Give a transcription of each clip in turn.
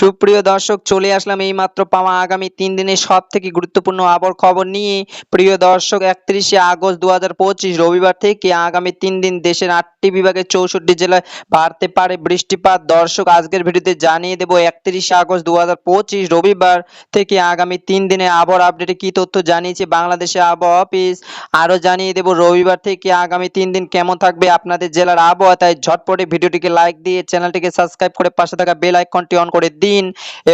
সুপ্রিয় দর্শক, চলে আসলাম এইমাত্র পাওয়া আগামী 3 দিনের সবথেকে গুরুত্বপূর্ণ আবহাওয়ার খবর নিয়ে। প্রিয় দর্শক, 31শে আগস্ট 2025 রবিবার থেকে আগামী 3 দিন দেশের 8টি বিভাগের 64 জেলায় বাড়তে পারে বৃষ্টিপাত। দর্শক, আজকের ভিডিওতে জানিয়ে দেব 31শে আগস্ট 2025 রবিবার থেকে আগামী 3 দিনের আবহাওয়ার আপডেটে কি তথ্য জানিয়েছে বাংলাদেশের আবহাওয়া অফিস। আরও জানিয়ে দেব রবিবার থেকে আগামী 3 দিন কেমন থাকবে আপনাদের জেলার আবহাওয়া। তাই ঝটপটে ভিডিওটিকে লাইক দিয়ে চ্যানেলটিকে সাবস্ক্রাইব করে পাশে থাকা বেল আইকনটি অন করে দিন।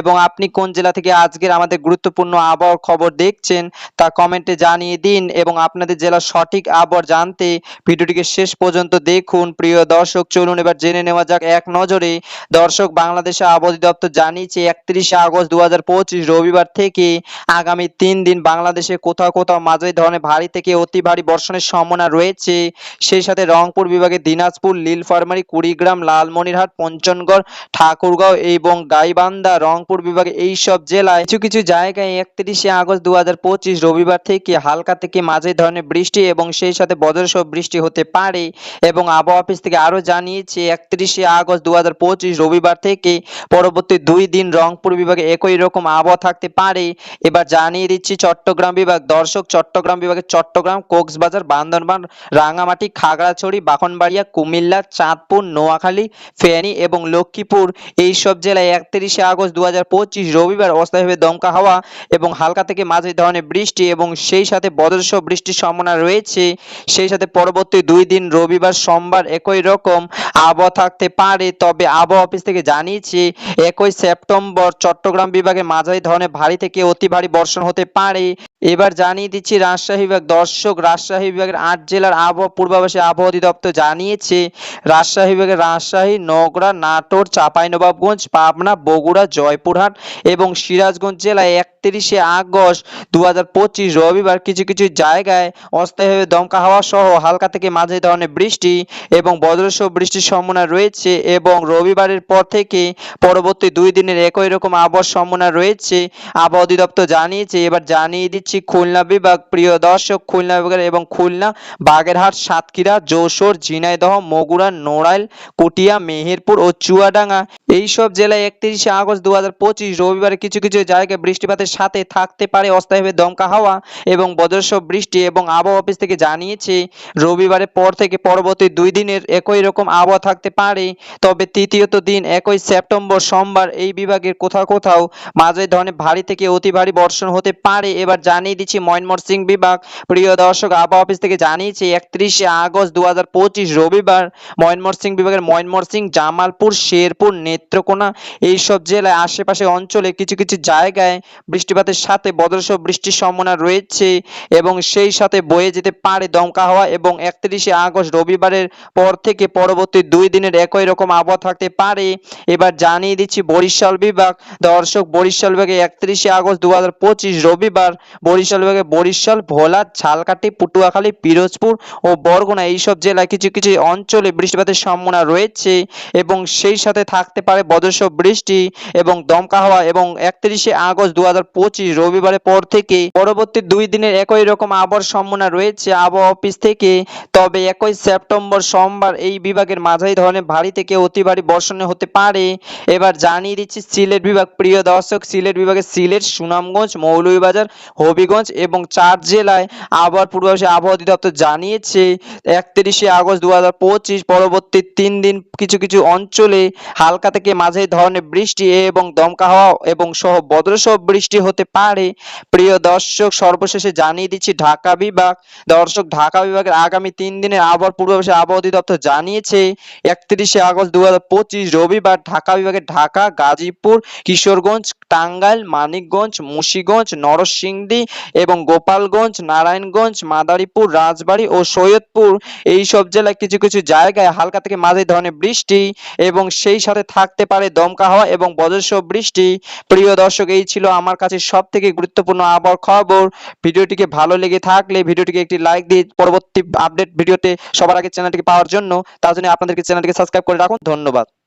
এবং আপনি কোন জেলা থেকে আজকের আমাদের গুরুত্বপূর্ণ আবহাওয়ার খবর দেখছেন তা কমেন্টে জানিয়ে দিন। এবং আপনাদের জেলার সঠিক আবহাওয়া জানতে ভিডিওটিকে শেষ পর্যন্ত দেখুন। প্রিয় দর্শক, চলুন এবার জেনে নেওয়া যাক এক নজরে। দর্শক, বাংলাদেশের আবহাওয়া অধিদপ্তর জানিয়েছে 31শে আগস্ট 2025 রবিবার থেকে আগামী 3 দিন বাংলাদেশে কোথাও কোথাও মাঝারি ধরনের ভারী থেকে অতি ভারী বর্ষণের সম্ভাবনা রয়েছে। সেই সাথে রংপুর বিভাগে দিনাজপুর, নীলফামারী, কুড়িগ্রাম, লালমনিরহাট, পঞ্চগড়, ঠাকুরগাঁও এবং গাইবান্ধা, রংপুর বিভাগে এইসব জেলায় কিছু কিছু জায়গায় 31শে আগস্ট 2025 রবিবার থেকে হালকা থেকে মাঝারি ধরনের বৃষ্টি এবং সেই সাথে বজ্রসহ বৃষ্টি হতে পারে। এবং আবহাওয়া অফিস থেকে আরও জানিয়েছে 31শে আগস্ট 2025 রবিবার থেকে পরবর্তী 2 দিন রংপুর বিভাগে একই রকম আবহাওয়া থাকতে পারে। এবার জানিয়ে দিচ্ছি চট্টগ্রাম বিভাগ। দর্শক, চট্টগ্রাম বিভাগে চট্টগ্রাম, কক্সবাজার, বান্দরবান, রাঙামাটি, খাগড়াছড়ি, ব্রাহ্মণবাড়িয়া, কুমিল্লা, চাঁদপুর, নোয়াখালী, ফেনী এবং লক্ষ্মীপুর এইসব জেলায় 31শে আগস্ট 2025 রবিবার অস্থায়ীভাবে দমকা হাওয়া এবং হালকা থেকে মাঝারি ধরনের বৃষ্টি এবং সেই সাথে বজ্রসহ বৃষ্টির সম্ভাবনা রয়েছে। সেই সাথে পরবর্তী 2 দিন রবিবার, সোমবার একই রকম আবহাওয়া থাকতে পারে। তবে আবহাওয়া অফিস থেকে জানিয়েছে 1 সেপ্টেম্বর চট্টগ্রাম বিভাগে মাঝারি ধরনের ভারী থেকে অতি ভারী বর্ষণ হতে পারে। এবার জানিয়ে দিচ্ছি রাজশাহী বিভাগ। দর্শক, রাজশাহী বিভাগের 8 জেলার আবহাওয়া পূর্বাভাসে আবহাওয়া অধিদপ্তর জানিয়েছে রাজশাহী বিভাগের রাজশাহী, নওগাঁ, নাটোর, চাঁপাইনবাবগঞ্জ, পাবনা, বগুড়া, জয়পুরহাট এবং সিরাজগঞ্জ জেলায় 31শে আগস্ট 2025 রবিবার কিছু কিছু জায়গায় অস্থায়ীভাবে দমকা হাওয়া সহ হালকা থেকে মাঝারি ধরনের বৃষ্টি এবং বজ্রসহ বৃষ্টির সম্ভাবনা রয়েছে। এবং রবিবারের পর থেকে পরবর্তী 2 দিনের একই রকম আবহাওয়ার সম্ভাবনা রয়েছে আবহাওয়া অধিদপ্তর জানিয়েছে। এবার জানিয়ে দিচ্ছি খুলনা বিভাগ। প্রিয় দর্শক, খুলনা বিভাগের এবং খুলনা, বাগেরহাট, সাতক্ষীরা, যশোর, ঝিনাইদহ, বগুড়া, নড়াইল, কুটিয়া, মেহেরপুর ও চুয়াডাঙ্গা এইসব জেলায় 31শে আগস্ট 2025 রবিবারে কিছু কিছু জায়গায় বৃষ্টিপাতের সাথে থাকতে পারে অস্থায়ীভাবে দমকা হাওয়া এবং বজ্রসহ বৃষ্টি। এবং আবহাওয়া অফিস থেকে জানিয়েছে রবিবারের পর থেকে পরবর্তী 2 দিনের একই রকম আবহাওয়া থাকতে পারে। তবে তৃতীয়ত দিন 1 সেপ্টেম্বর সোমবার এই বিভাগের কোথাও কোথাও মাঝারি ধরনের ভারী থেকে অতি ভারী বর্ষণ হতে পারে। এবার জানিয়ে দিচ্ছি ময়মনসিংহ বিভাগ। প্রিয় দর্শক, আবহাওয়া অফিস থেকে জানিয়েছে 31শে আগস্ট 2025 রবিবার ময়মনসিংহ বিভাগের ময়মনসিংহ, জামালপুর, শেরপুর, নেত্রকোনা এইসব জেলায় আশেপাশে অঞ্চলে কিছু কিছু জায়গায় বৃষ্টিপাতের সাথে বজ্রসহ বৃষ্টির সম্ভাবনা রয়েছে এবং সেই সাথে বয়ে যেতে পারে দমকা হাওয়া। এবং 31শে আগস্ট রবিবারের পর থেকে পরবর্তী 2 দিনের একই রকম আবহাওয়া থাকতে পারে। এবার জানিয়ে দিচ্ছি বরিশাল বিভাগ। দর্শক, বরিশাল বিভাগে 31শে আগস্ট 2025 রবিবার বরিশাল বিভাগে বরিশাল, ভোলা, ঝালকাঠি, পটুয়াখালী, পিরোজপুর ও বরগুনা এইসব জেলায় কিছু কিছু অঞ্চলে বৃষ্টিপাতের সম্ভাবনা রয়েছে এবং সেই সাথে থাকতে পারে বজ্রসহ বৃষ্টি এবং দমকা হাওয়া। এবং 31শে আগস্ট 2025 রবিবারের পর থেকে পরবর্তী 2 দিনের একই রকম আবহাওয়ার সম্ভাবনা রয়েছে আবহাওয়া অফিস থেকে। তবে 1 সেপ্টেম্বর সোমবার এই বিভাগের মাঝারি ধরনের ভারী থেকে অতি ভারী বর্ষণ হতে পারে। এবার জানিয়ে দিচ্ছি সিলেট বিভাগ। প্রিয় দর্শক, সিলেট বিভাগে সিলেট, সুনামগঞ্জ, মৌলভীবাজার, হবিগঞ্জ এবং 4 জেলায় আবহাওয়ার পূর্বাভাসে আবহাওয়া অধিদপ্তর জানিয়েছে 31শে আগস্ট 2025 পরবর্তী 3 দিন কিছু কিছু অঞ্চলে হালকা থেকে মাঝারি ধরনের বৃষ্টি এবং দমকা হাওয়া এবং সহ বজ্রসহ বৃষ্টি হতে পারে। প্রিয় দর্শক, সর্বশেষে জানিয়ে দিচ্ছি ঢাকা বিভাগ। দর্শক, ঢাকা বিভাগের আগামী 3 দিনের আবহাওয়ার পূর্বাভাসে আবহাওয়া অধিদপ্তর জানিয়েছে 31শে আগস্ট 2025 রবিবার ঢাকা বিভাগের ঢাকা, গাজীপুর, কিশোরগঞ্জ, টাঙ্গাইল, মানিকগঞ্জ, মুন্সিগঞ্জ, নরসিংদী এবং গোপালগঞ্জ, নারায়ণগঞ্জ, মাদারীপুর, রাজবাড়ী ও সৈয়দপুর এইসব জেলায় কিছু কিছু জায়গায় হালকা থেকে মাঝারি ধরনের বৃষ্টি এবং সেই সাথে থাকতে পারে দমকা হাওয়া এবং বজ্রসহ বৃষ্টি। প্রিয় দর্শক, এই ছিল আমার কাছে সবথেকে গুরুত্বপূর্ণ আবহাওয়ার খবর। ভিডিওটিকে ভালো লেগে থাকলে ভিডিওটিকে একটি লাইক দিয়ে পরবর্তী আপডেট ভিডিওতে সবার আগে চ্যানেলটিকে পাওয়ার জন্য তার জন্য আপনাদেরকে চ্যানেলটিকে সাবস্ক্রাইব করে রাখুন। ধন্যবাদ।